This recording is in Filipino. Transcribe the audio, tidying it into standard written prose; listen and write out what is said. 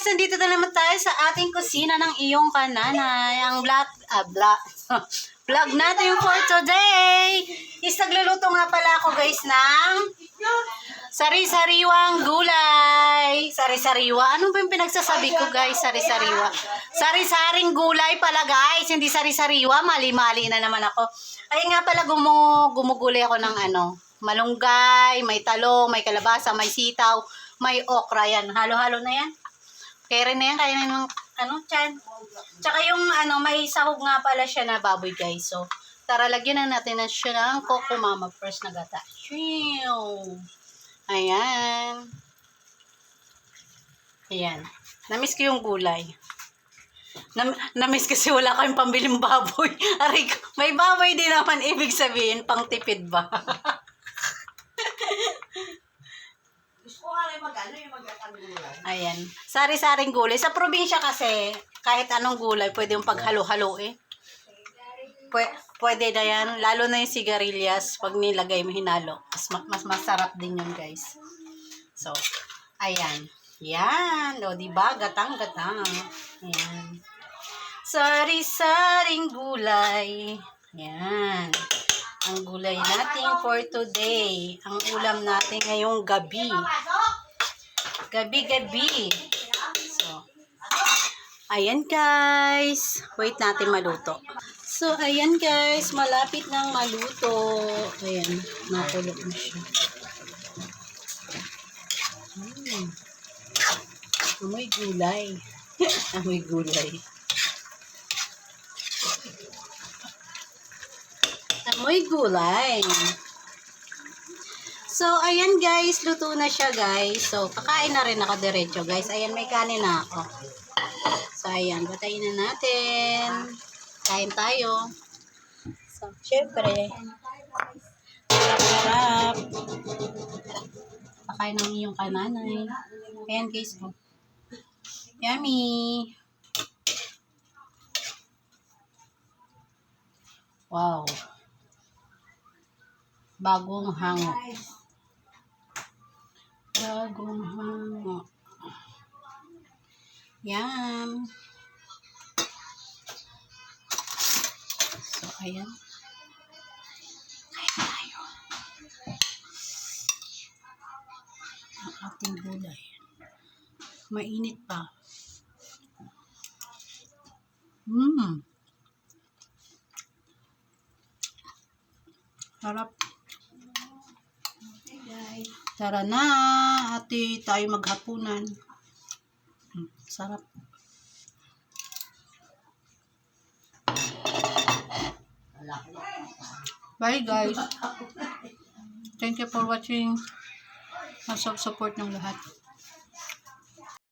nandito na naman tayo sa ating kusina ng iyong kananay. Ang vlog natin for today is nagluluto nga pala ako guys ng sari-sariwang gulay. Sari-sariwa. Ano ba yung pinagsasabi ko guys? Sari-sariwa. Sari-saring gulay pala guys. Hindi sari-sariwa. Mali-mali na naman ako. Ay nga pala gumugulay ako ng malunggay, may talong, may kalabasa, may sitaw, may okra yan. Halo-halo na yan. Kaya rin na yan, kaya na yung tiyan. Tsaka yung may sahog nga pala siya na baboy guys. So, tara lagyan na natin na siya ng Coco Mama fresh na gata. Ayan. Ayan. Namiss ko yung gulay. Namiss kasi wala kayong pambiling baboy. Aray, may baboy din naman, ibig sabihin, pang tipid ba? Gusto ko nga rin yung gulay. Ayan. Sari-saring gulay. Sa probinsya kasi, kahit anong gulay, pwede yung paghalo-halo eh. Pwede na yan. Lalo na yung sigarilyas, pag nilagay mo hinalo. Mas masarap din yun guys. So, ayan. Yan. O, diba? Gatang-gatang. Ayan. Sari-saring gulay. Yan. Ang gulay natin for today. Ang ulam natin ngayong gabi. Gabi-gabi. So, ayan guys. Wait natin maluto. So, ayan guys. Malapit nang maluto. Ayan. Nakulog na siya. Amoy gulay. Amoy gulay. Amoy gulay. So, ayan guys. Luto na siya guys. So, kakain na rin ako diretso guys. Ayan, may kanin na ako. So, ayan. Batayin na natin. Kain tayo. So, syempre. Sarap-sarap. Pakain ng iyong kananay. Ayan guys. Oh. Yummy. Wow. Bagong hango. Bagong hango. Yum. So, ayan. Kain tayo. Ang ating gulay. Mainit pa. Sarap. Tara na, ate, tayo maghapunan. Sarap. Bye guys. Thank you for watching. Support ng lahat.